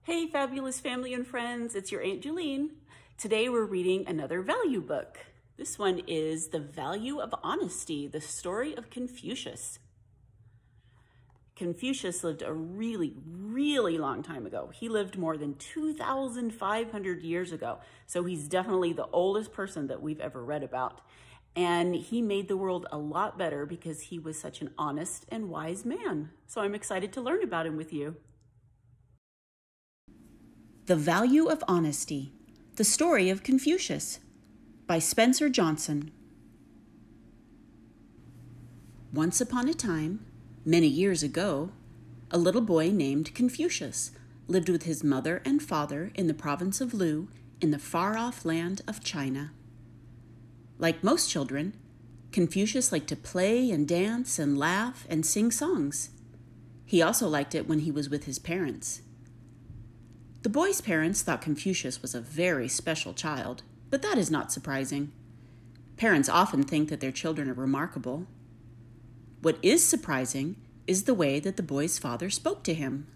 Hey, fabulous family and friends, it's your Aunt Julene. Today we're reading another value book. This one is The Value of Honesty, the story of Confucius. Confucius lived a really long time ago. He lived more than 2,500 years ago, so he's definitely the oldest person that we've ever read about. And he made the world a lot better because he was such an honest and wise man. So I'm excited to learn about him with you. The Value of Honesty, the Story of Confucius, by Spencer Johnson. Once upon a time, many years ago, a little boy named Confucius lived with his mother and father in the province of Lu in the far-off land of China. Like most children, Confucius liked to play and dance and laugh and sing songs. He also liked it when he was with his parents. The boy's parents thought Confucius was a very special child, but that is not surprising. Parents often think that their children are remarkable. What is surprising is the way that the boy's father spoke to him.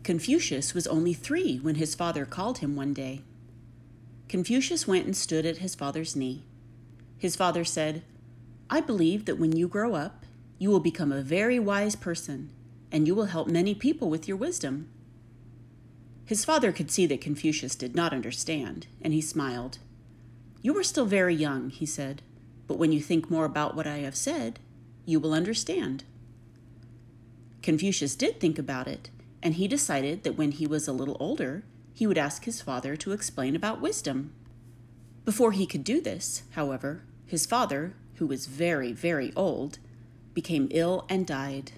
Confucius was only 3 when his father called him one day. Confucius went and stood at his father's knee. His father said, "I believe that when you grow up, you will become a very wise person, and you will help many people with your wisdom." His father could see that Confucius did not understand, and he smiled. "You are still very young," he said, "but when you think more about what I have said, you will understand." Confucius did think about it, and he decided that when he was a little older, he would ask his father to explain about wisdom. Before he could do this, however, his father, who was very old, became ill and died.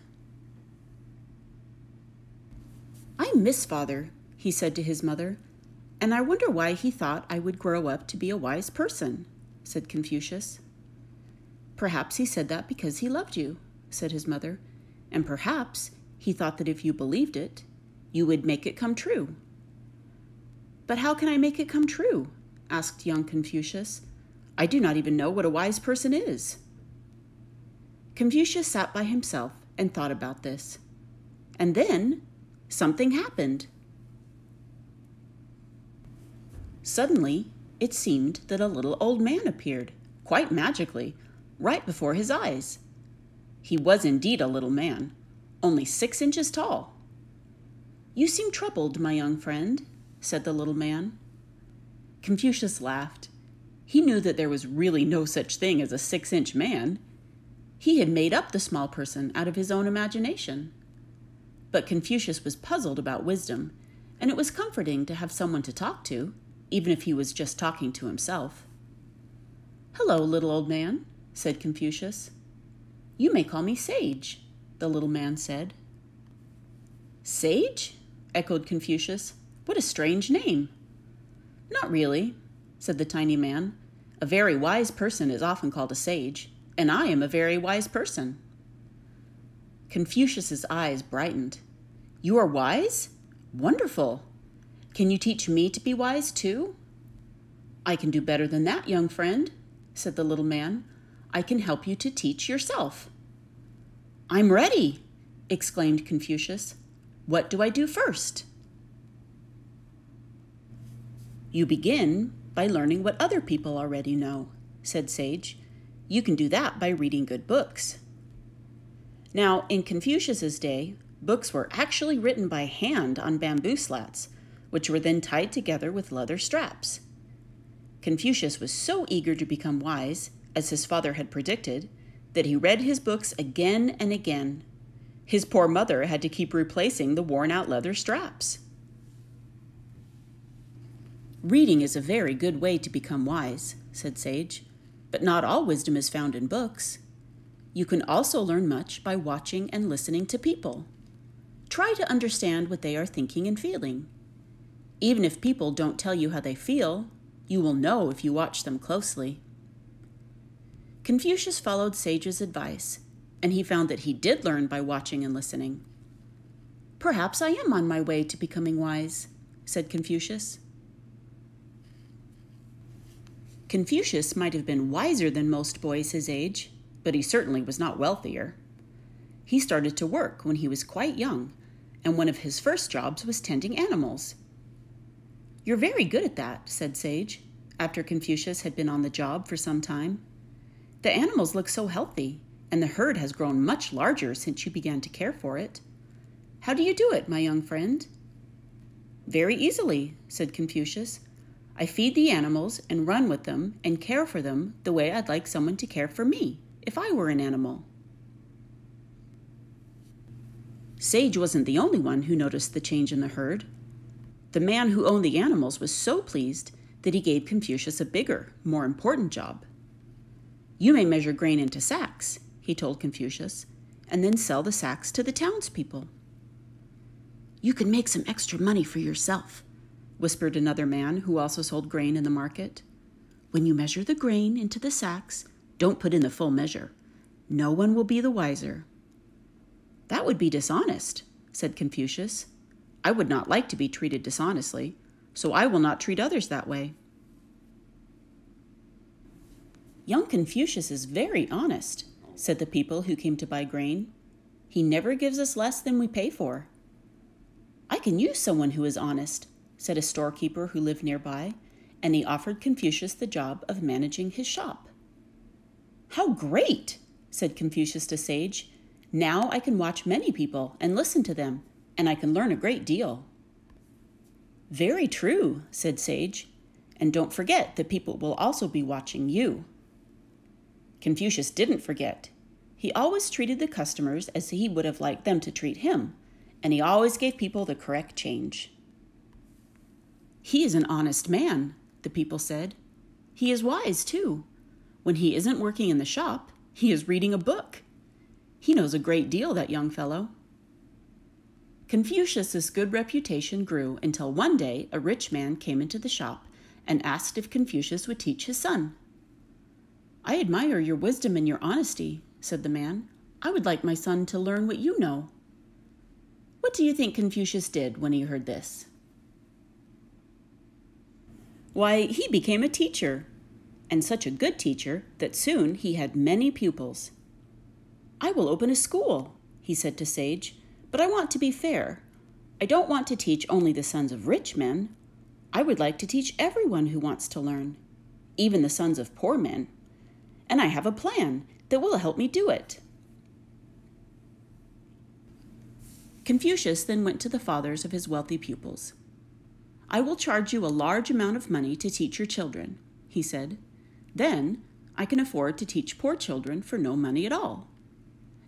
"I miss Father," he said to his mother, "and I wonder why he thought I would grow up to be a wise person," said Confucius. "Perhaps he said that because he loved you," said his mother, "and perhaps he thought that if you believed it, you would make it come true." "But how can I make it come true?" asked young Confucius. "I do not even know what a wise person is." Confucius sat by himself and thought about this. And then something happened. Suddenly, it seemed that a little old man appeared, quite magically, right before his eyes. He was indeed a little man, only 6 inches tall. "You seem troubled, my young friend," said the little man. Confucius laughed. He knew that there was really no such thing as a 6-inch man. He had made up the small person out of his own imagination. But Confucius was puzzled about wisdom, and it was comforting to have someone to talk to, even if he was just talking to himself. "Hello, little old man," said Confucius. "You may call me Sage," the little man said. "Sage?" echoed Confucius. "What a strange name." "Not really," said the tiny man. "A very wise person is often called a sage, and I am a very wise person." Confucius's eyes brightened. "You are wise? Wonderful! Can you teach me to be wise too?" "I can do better than that, young friend," said the little man. "I can help you to teach yourself." "I'm ready!" exclaimed Confucius. "What do I do first?" "You begin by learning what other people already know," said Sage. "You can do that by reading good books." Now, in Confucius's day, books were actually written by hand on bamboo slats, which were then tied together with leather straps. Confucius was so eager to become wise, as his father had predicted, that he read his books again and again. His poor mother had to keep replacing the worn-out leather straps. "Reading is a very good way to become wise," said Sage, "but not all wisdom is found in books. You can also learn much by watching and listening to people. Try to understand what they are thinking and feeling. Even if people don't tell you how they feel, you will know if you watch them closely." Confucius followed Sage's advice, and he found that he did learn by watching and listening. "Perhaps I am on my way to becoming wise," said Confucius. Confucius might have been wiser than most boys his age, but he certainly was not wealthier. He started to work when he was quite young, and one of his first jobs was tending animals. "You're very good at that," said Sage, after Confucius had been on the job for some time. "The animals look so healthy, and the herd has grown much larger since you began to care for it. How do you do it, my young friend?" "Very easily," said Confucius. "I feed the animals and run with them and care for them the way I'd like someone to care for me, if I were an animal." Sage wasn't the only one who noticed the change in the herd. The man who owned the animals was so pleased that he gave Confucius a bigger, more important job. "You may measure grain into sacks," he told Confucius, "and then sell the sacks to the townspeople." "You can make some extra money for yourself," whispered another man who also sold grain in the market. "When you measure the grain into the sacks, don't put in the full measure. No one will be the wiser." "That would be dishonest," said Confucius. "I would not like to be treated dishonestly, so I will not treat others that way." "Young Confucius is very honest," said the people who came to buy grain. "He never gives us less than we pay for." "I can use someone who is honest," said a storekeeper who lived nearby, and he offered Confucius the job of managing his shop. "How great!" said Confucius to Sage. "Now I can watch many people and listen to them, and I can learn a great deal." "Very true," said Sage. "And don't forget that people will also be watching you." Confucius didn't forget. He always treated the customers as he would have liked them to treat him, and he always gave people the correct change. "He is an honest man," the people said. "He is wise, too. When he isn't working in the shop, he is reading a book. He knows a great deal, that young fellow." Confucius's good reputation grew until one day a rich man came into the shop and asked if Confucius would teach his son. "I admire your wisdom and your honesty," said the man. "I would like my son to learn what you know." What do you think Confucius did when he heard this? Why, he became a teacher, and such a good teacher that soon he had many pupils. "I will open a school," he said to Sage, "but I want to be fair. I don't want to teach only the sons of rich men. I would like to teach everyone who wants to learn, even the sons of poor men. And I have a plan that will help me do it." Confucius then went to the fathers of his wealthy pupils. "I will charge you a large amount of money to teach your children," he said. "Then I can afford to teach poor children for no money at all.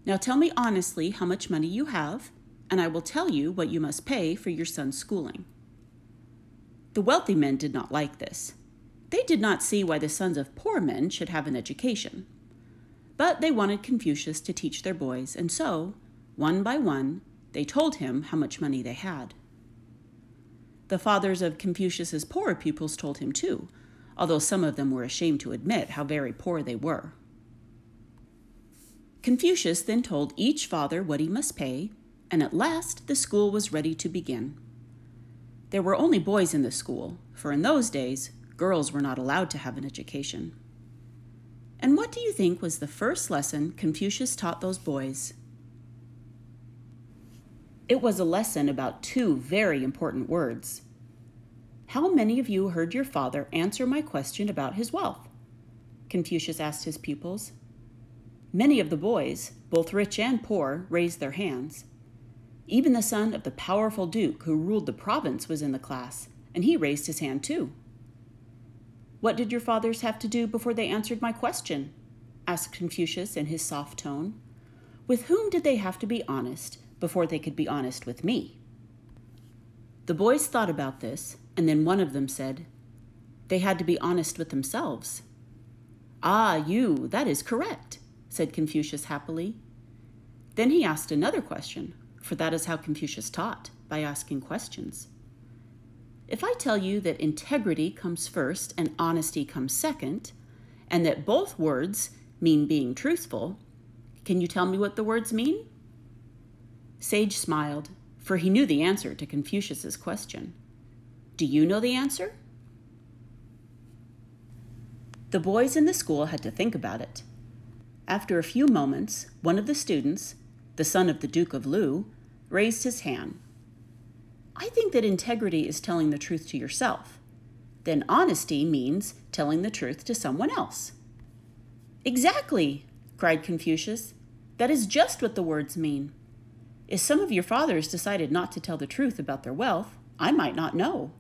Now tell me honestly how much money you have, and I will tell you what you must pay for your son's schooling." The wealthy men did not like this. They did not see why the sons of poor men should have an education. But they wanted Confucius to teach their boys, and so, one by one, they told him how much money they had. The fathers of Confucius's poorer pupils told him too, although some of them were ashamed to admit how very poor they were. Confucius then told each father what he must pay, and at last the school was ready to begin. There were only boys in the school, for in those days, girls were not allowed to have an education. And what do you think was the first lesson Confucius taught those boys? It was a lesson about two very important words. How many of you heard your father answer my question about his wealth? Confucius asked his pupils. Many of the boys, both rich and poor, raised their hands. Even the son of the powerful duke who ruled the province was in the class, and he raised his hand too. "What did your fathers have to do before they answered my question?" asked Confucius in his soft tone. "With whom did they have to be honest before they could be honest with me?" The boys thought about this, and then one of them said, "They had to be honest with themselves." "Ah, that is correct," said Confucius happily. Then he asked another question, for that is how Confucius taught, by asking questions. "If I tell you that integrity comes first and honesty comes second, and that both words mean being truthful, can you tell me what the words mean?" Sage smiled, for he knew the answer to Confucius's question. Do you know the answer? The boys in the school had to think about it. After a few moments, one of the students, the son of the Duke of Lu, raised his hand, I think that integrity is telling the truth to yourself. Then honesty means telling the truth to someone else. Exactly, cried Confucius. That is just what the words mean. If some of your fathers decided not to tell the truth about their wealth, I might not know.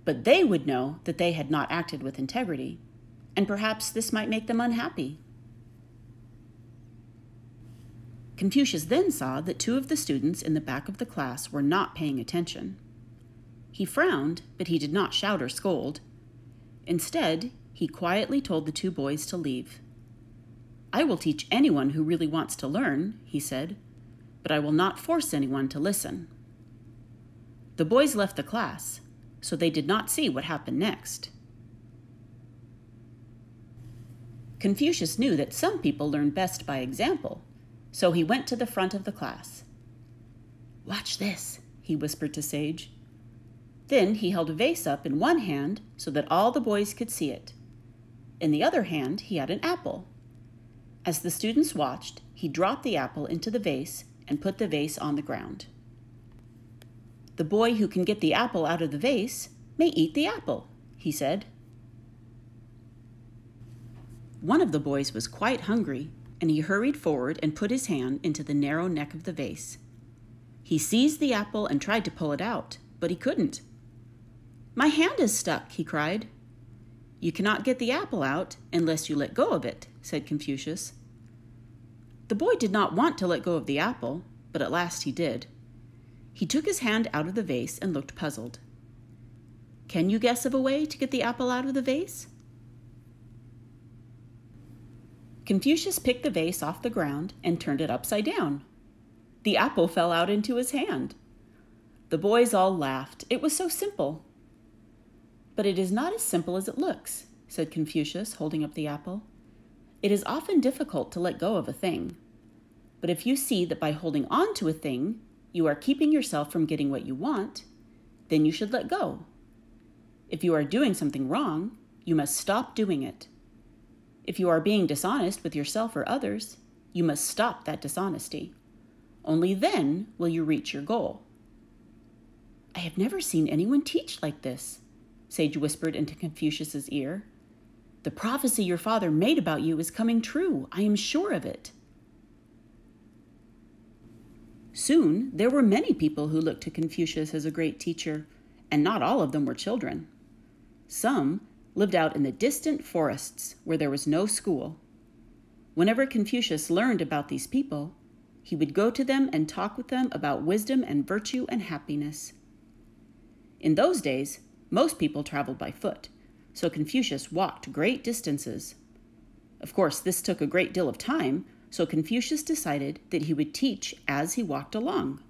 But they would know that they had not acted with integrity, and perhaps this might make them unhappy. Confucius then saw that two of the students in the back of the class were not paying attention. He frowned, but he did not shout or scold. Instead, he quietly told the two boys to leave. I will teach anyone who really wants to learn, he said, but I will not force anyone to listen. The boys left the class, so they did not see what happened next. Confucius knew that some people learn best by example, so he went to the front of the class. Watch this, he whispered to Sage. Then he held a vase up in one hand so that all the boys could see it. In the other hand, he had an apple. As the students watched, he dropped the apple into the vase and put the vase on the ground. The boy who can get the apple out of the vase may eat the apple, he said. One of the boys was quite hungry, and he hurried forward and put his hand into the narrow neck of the vase. He seized the apple and tried to pull it out, but he couldn't. My hand is stuck, he cried. You cannot get the apple out unless you let go of it, said Confucius. The boy did not want to let go of the apple, but at last he did. He took his hand out of the vase and looked puzzled. Can you guess of a way to get the apple out of the vase? Confucius picked the vase off the ground and turned it upside down. The apple fell out into his hand. The boys all laughed. It was so simple. But it is not as simple as it looks, said Confucius, holding up the apple. It is often difficult to let go of a thing. But if you see that by holding on to a thing, you are keeping yourself from getting what you want, then you should let go. If you are doing something wrong, you must stop doing it. If you are being dishonest with yourself or others, you must stop that dishonesty. Only then will you reach your goal. I have never seen anyone teach like this, Sage whispered into Confucius's ear. The prophecy your father made about you is coming true. I am sure of it. Soon, there were many people who looked to Confucius as a great teacher, and not all of them were children. Some lived out in the distant forests where there was no school. Whenever Confucius learned about these people, he would go to them and talk with them about wisdom and virtue and happiness. In those days, most people traveled by foot, so Confucius walked great distances. Of course, this took a great deal of time, so Confucius decided that he would teach as he walked along.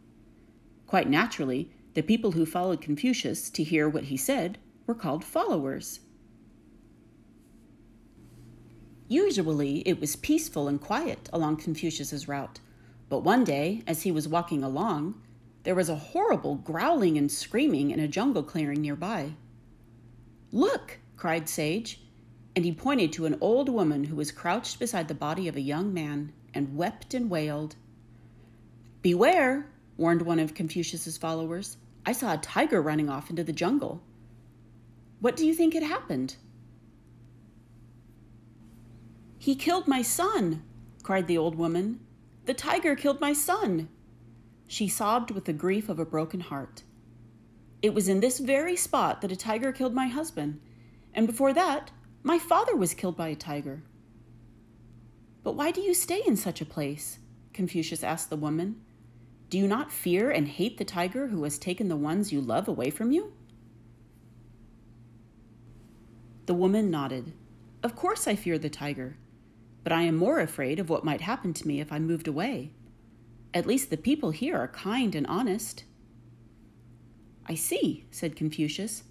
Quite naturally, the people who followed Confucius to hear what he said were called followers. Usually, it was peaceful and quiet along Confucius's route, but one day, as he was walking along, there was a horrible growling and screaming in a jungle clearing nearby. Look, cried Sage, and he pointed to an old woman who was crouched beside the body of a young man and wept and wailed. Beware, warned one of Confucius's followers. I saw a tiger running off into the jungle. What do you think had happened? He killed my son, cried the old woman. The tiger killed my son. She sobbed with the grief of a broken heart. It was in this very spot that a tiger killed my husband, and before that, my father was killed by a tiger. But why do you stay in such a place? Confucius asked the woman. Do you not fear and hate the tiger who has taken the ones you love away from you? The woman nodded. Of course I fear the tiger, but I am more afraid of what might happen to me if I moved away. At least the people here are kind and honest. I see, said Confucius,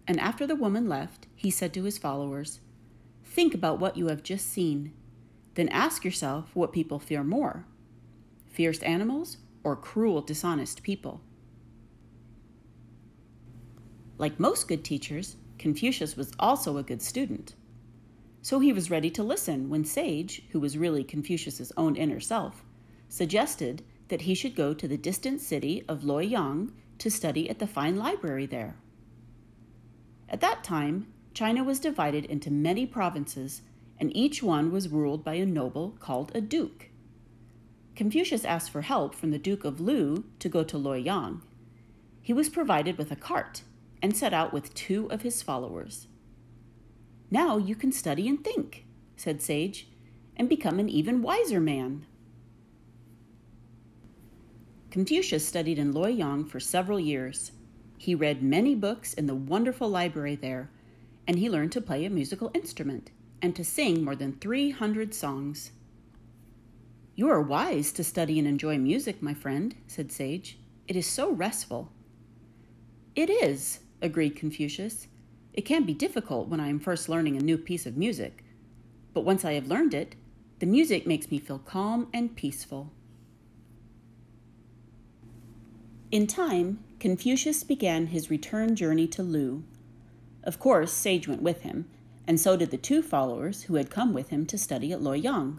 and after the woman left, he said to his followers, think about what you have just seen. Then ask yourself what people fear more, fierce animals or cruel, dishonest people. Like most good teachers, Confucius was also a good student. So he was ready to listen when Sage, who was really Confucius's own inner self, suggested that he should go to the distant city of Loyang to study at the fine library there. At that time, China was divided into many provinces, and each one was ruled by a noble called a duke. Confucius asked for help from the Duke of Lu to go to Luoyang. He was provided with a cart and set out with 2 of his followers. "Now you can study and think," said Sage, "and become an even wiser man." Confucius studied in Luoyang for several years. He read many books in the wonderful library there, and he learned to play a musical instrument and to sing more than 300 songs. "You are wise to study and enjoy music, my friend," said Sage. "It is so restful." "It is," agreed Confucius. "It can be difficult when I am first learning a new piece of music, but once I have learned it, the music makes me feel calm and peaceful." In time, Confucius began his return journey to Lu. Of course, Sage went with him, and so did the 2 followers who had come with him to study at Luoyang.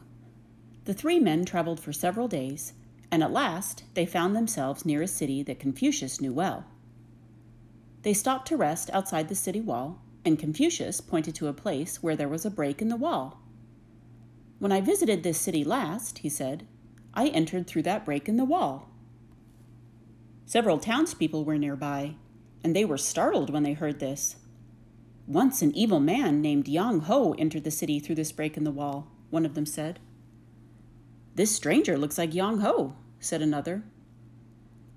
The 3 men traveled for several days, and at last they found themselves near a city that Confucius knew well. They stopped to rest outside the city wall, and Confucius pointed to a place where there was a break in the wall. "When I visited this city last," he said, "I entered through that break in the wall." Several townspeople were nearby, and they were startled when they heard this. "Once an evil man named Yang Ho entered the city through this break in the wall," one of them said. "This stranger looks like Yang Ho," said another.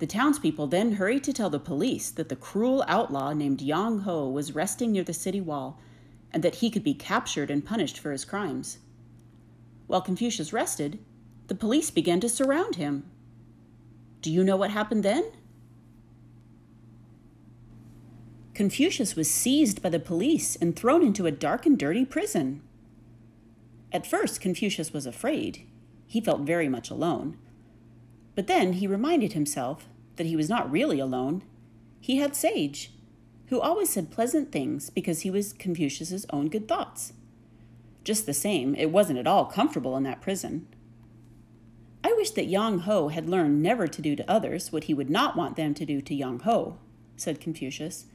The townspeople then hurried to tell the police that the cruel outlaw named Yang Ho was resting near the city wall, and that he could be captured and punished for his crimes. While Confucius rested, the police began to surround him. Do you know what happened then? Confucius was seized by the police and thrown into a dark and dirty prison. At first, Confucius was afraid. He felt very much alone. But then he reminded himself that he was not really alone. He had Sage, who always said pleasant things because he was Confucius's own good thoughts. Just the same, it wasn't at all comfortable in that prison. "I wish that Yang Ho had learned never to do to others what he would not want them to do to Yang Ho," said Confucius.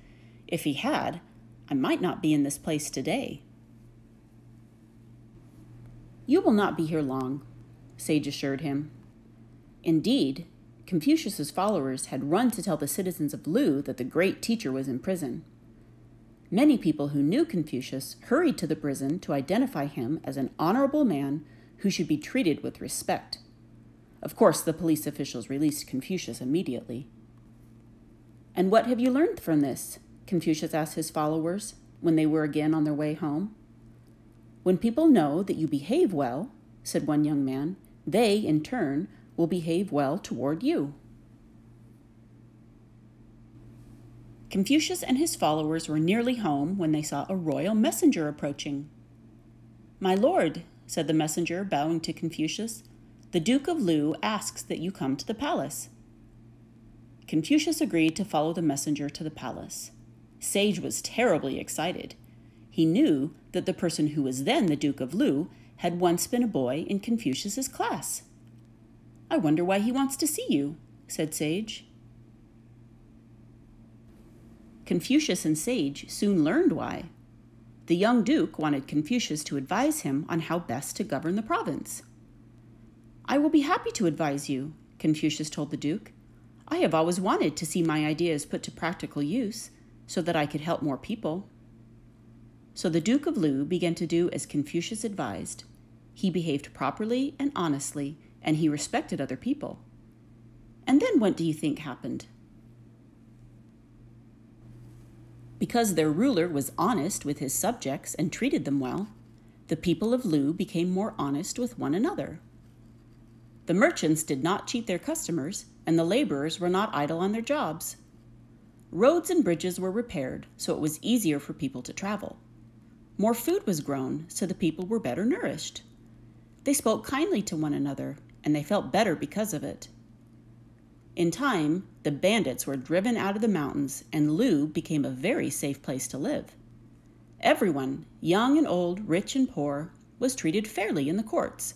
"If he had, I might not be in this place today." "You will not be here long," Sage assured him. Indeed, Confucius's followers had run to tell the citizens of Lu that the great teacher was in prison. Many people who knew Confucius hurried to the prison to identify him as an honorable man who should be treated with respect. Of course, the police officials released Confucius immediately. "And what have you learned from this?" Confucius asked his followers when they were again on their way home. "When people know that you behave well," said one young man, "they, in turn, will behave well toward you." Confucius and his followers were nearly home when they saw a royal messenger approaching. "My lord," said the messenger, bowing to Confucius, "the Duke of Lu asks that you come to the palace." Confucius agreed to follow the messenger to the palace. Sage was terribly excited. He knew that the person who was then the Duke of Lu had once been a boy in Confucius's class. "I wonder why he wants to see you," said Sage. Confucius and Sage soon learned why. The young duke wanted Confucius to advise him on how best to govern the province. "I will be happy to advise you," Confucius told the duke. "I have always wanted to see my ideas put to practical use so that I could help more people." So the Duke of Lu began to do as Confucius advised. He behaved properly and honestly, and he respected other people. And then what do you think happened? Because their ruler was honest with his subjects and treated them well, the people of Lu became more honest with one another. The merchants did not cheat their customers, and the laborers were not idle on their jobs. Roads and bridges were repaired, so it was easier for people to travel. More food was grown, so the people were better nourished. They spoke kindly to one another, and they felt better because of it. In time, the bandits were driven out of the mountains, and Lu became a very safe place to live. Everyone, young and old, rich and poor, was treated fairly in the courts.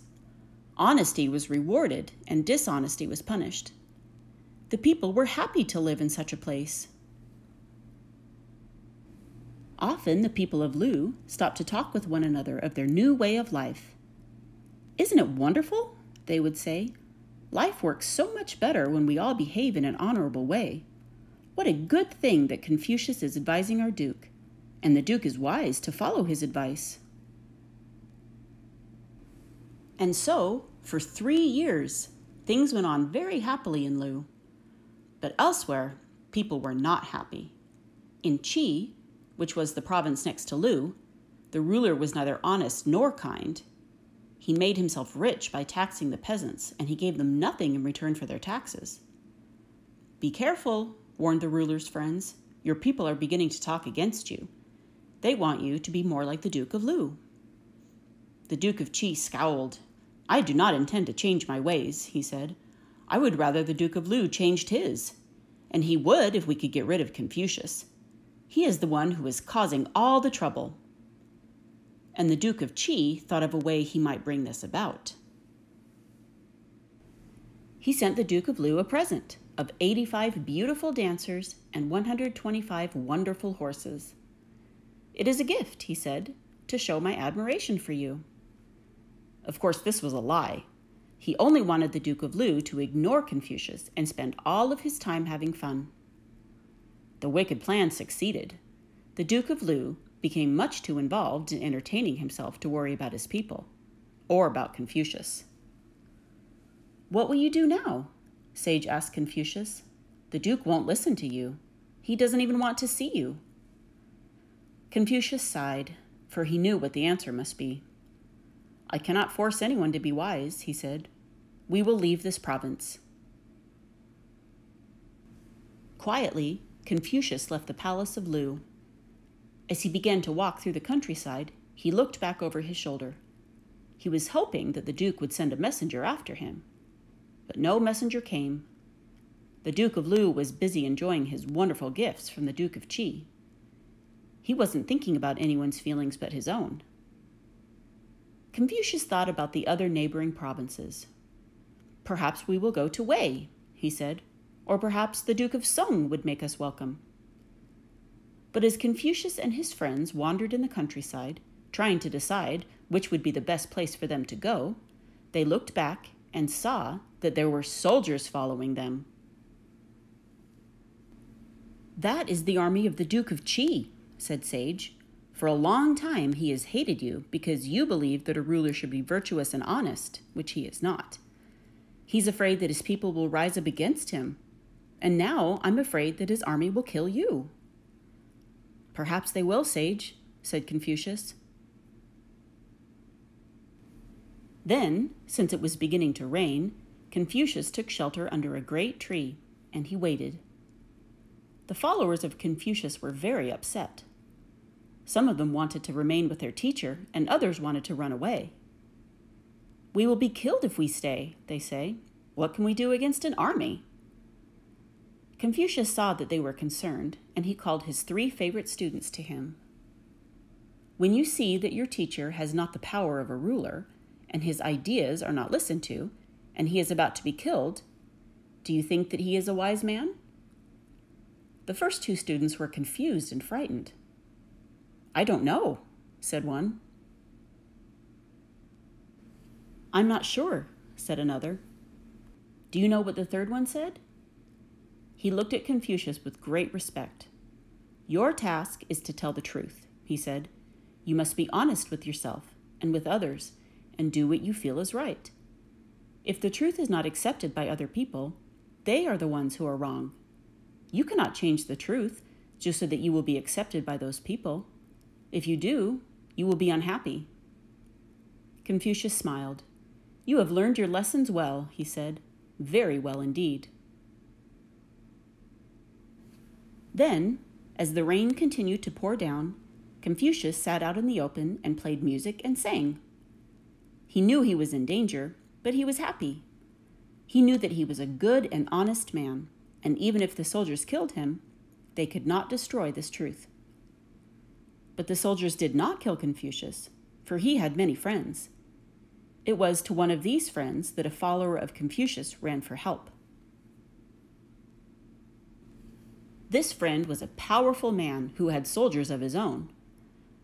Honesty was rewarded, and dishonesty was punished. The people were happy to live in such a place. Often the people of Lu stopped to talk with one another of their new way of life. "Isn't it wonderful?" they would say. "Life works so much better when we all behave in an honorable way. What a good thing that Confucius is advising our Duke, and the Duke is wise to follow his advice." And so, for 3 years, things went on very happily in Lu. But elsewhere, people were not happy. In Qi, which was the province next to Lu, the ruler was neither honest nor kind. He made himself rich by taxing the peasants, and he gave them nothing in return for their taxes. "Be careful," warned the ruler's friends. "Your people are beginning to talk against you. They want you to be more like the Duke of Lu." The Duke of Qi scowled. "I do not intend to change my ways," he said. "I would rather the Duke of Lu changed his. And he would if we could get rid of Confucius. He is the one who is causing all the trouble." And the Duke of Qi thought of a way he might bring this about. He sent the Duke of Lu a present of 85 beautiful dancers and 125 wonderful horses. "It is a gift," he said, "to show my admiration for you." Of course, this was a lie. He only wanted the Duke of Lu to ignore Confucius and spend all of his time having fun. The wicked plan succeeded. The Duke of Lu became much too involved in entertaining himself to worry about his people, or about Confucius. "What will you do now?" Sage asked Confucius. "The Duke won't listen to you. He doesn't even want to see you." Confucius sighed, for he knew what the answer must be. "I cannot force anyone to be wise," he said. "We will leave this province." Quietly, Confucius left the palace of Lu. As he began to walk through the countryside, he looked back over his shoulder. He was hoping that the Duke would send a messenger after him. But no messenger came. The Duke of Lu was busy enjoying his wonderful gifts from the Duke of Qi. He wasn't thinking about anyone's feelings but his own. Confucius thought about the other neighboring provinces. "Perhaps we will go to Wei," he said, "or perhaps the Duke of Song would make us welcome." But as Confucius and his friends wandered in the countryside, trying to decide which would be the best place for them to go, they looked back and saw that there were soldiers following them. "That is the army of the Duke of Qi," said Sage. "For a long time he has hated you because you believe that a ruler should be virtuous and honest, which he is not. He's afraid that his people will rise up against him, and now I'm afraid that his army will kill you." "Perhaps they will, Sage," said Confucius. Then, since it was beginning to rain, Confucius took shelter under a great tree, and he waited. The followers of Confucius were very upset. Some of them wanted to remain with their teacher, and others wanted to run away. "We will be killed if we stay," they say. "What can we do against an army?" Confucius saw that they were concerned, and he called his 3 favorite students to him. "When you see that your teacher has not the power of a ruler, and his ideas are not listened to, and he is about to be killed, do you think that he is a wise man?" The first 2 students were confused and frightened. "I don't know," said one. "I'm not sure," said another. Do you know what the third one said? He looked at Confucius with great respect. "Your task is to tell the truth," he said. "You must be honest with yourself and with others, and do what you feel is right. If the truth is not accepted by other people, they are the ones who are wrong. You cannot change the truth just so that you will be accepted by those people. If you do, you will be unhappy." Confucius smiled. "You have learned your lessons well," he said. "Very well indeed." Then, as the rain continued to pour down, Confucius sat out in the open and played music and sang. He knew he was in danger, but he was happy. He knew that he was a good and honest man, and even if the soldiers killed him, they could not destroy this truth. But the soldiers did not kill Confucius, for he had many friends. It was to one of these friends that a follower of Confucius ran for help. This friend was a powerful man who had soldiers of his own.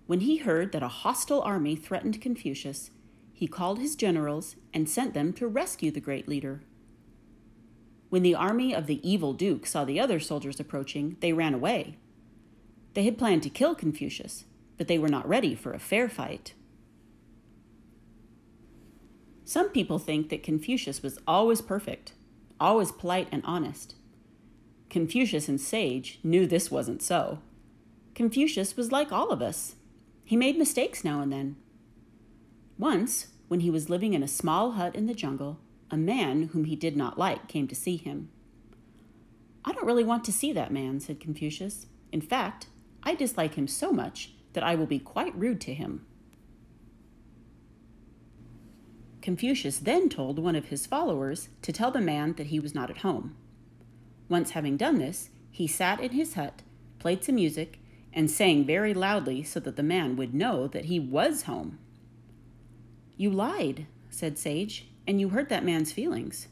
When he heard that a hostile army threatened Confucius, he called his generals and sent them to rescue the great leader. When the army of the evil duke saw the other soldiers approaching, they ran away. They had planned to kill Confucius, but they were not ready for a fair fight. Some people think that Confucius was always perfect, always polite and honest. Confucius and Sage knew this wasn't so. Confucius was like all of us. He made mistakes now and then. Once, when he was living in a small hut in the jungle, a man whom he did not like came to see him. "I don't really want to see that man," said Confucius. "In fact, I dislike him so much that I will be quite rude to him." Confucius then told one of his followers to tell the man that he was not at home. Once having done this, he sat in his hut, played some music, and sang very loudly so that the man would know that he was home. "You lied," said Sage, "and you hurt that man's feelings."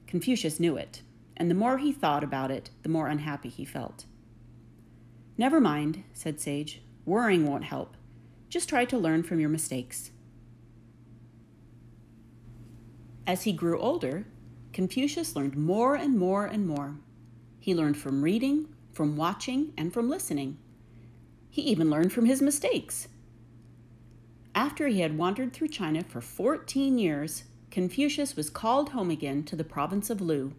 Confucius knew it, and the more he thought about it, the more unhappy he felt. "Never mind," said Sage. "Worrying won't help. Just try to learn from your mistakes." As he grew older, Confucius learned more and more and more. He learned from reading, from watching, and from listening. He even learned from his mistakes. After he had wandered through China for 14 years, Confucius was called home again to the province of Lu.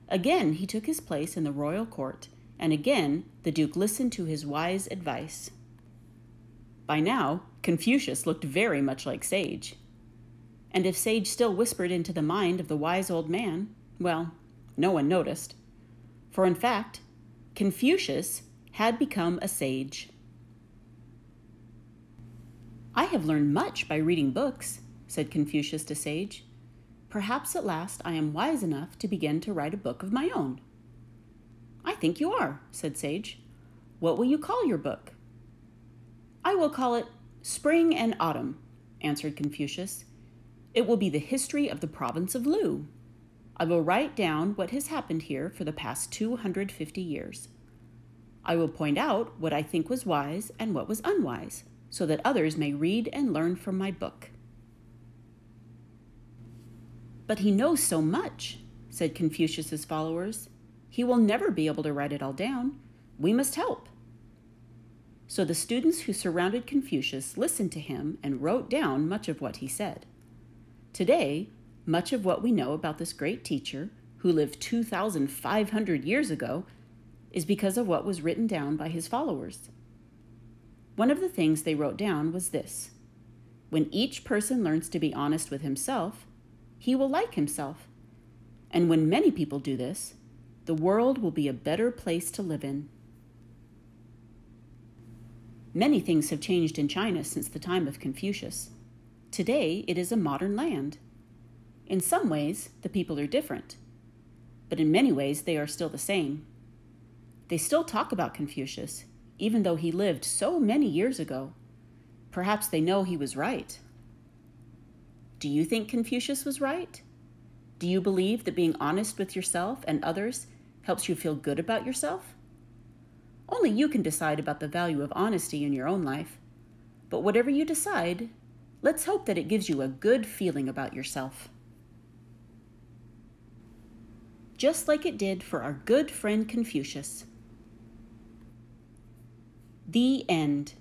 Again he took his place in the royal court, and again the duke listened to his wise advice. By now, Confucius looked very much like Sage. And if Sage still whispered into the mind of the wise old man, well, no one noticed. For in fact, Confucius had become a sage. "I have learned much by reading books," said Confucius to Sage. "Perhaps at last I am wise enough to begin to write a book of my own." "I think you are," said Sage. "What will you call your book?" "I will call it Spring and Autumn," answered Confucius. "It will be the history of the province of Lu. I will write down what has happened here for the past 250 years. I will point out what I think was wise and what was unwise, so that others may read and learn from my book." "But he knows so much," said Confucius's followers. "He will never be able to write it all down. We must help." So the students who surrounded Confucius listened to him and wrote down much of what he said. Today, much of what we know about this great teacher, who lived 2,500 years ago, is because of what was written down by his followers. One of the things they wrote down was this: when each person learns to be honest with himself, he will like himself. And when many people do this, the world will be a better place to live in. Many things have changed in China since the time of Confucius. Today, it is a modern land. In some ways, the people are different, but in many ways, they are still the same. They still talk about Confucius, even though he lived so many years ago. Perhaps they know he was right. Do you think Confucius was right? Do you believe that being honest with yourself and others helps you feel good about yourself? Only you can decide about the value of honesty in your own life. But whatever you decide, let's hope that it gives you a good feeling about yourself. Just like it did for our good friend Confucius. The end.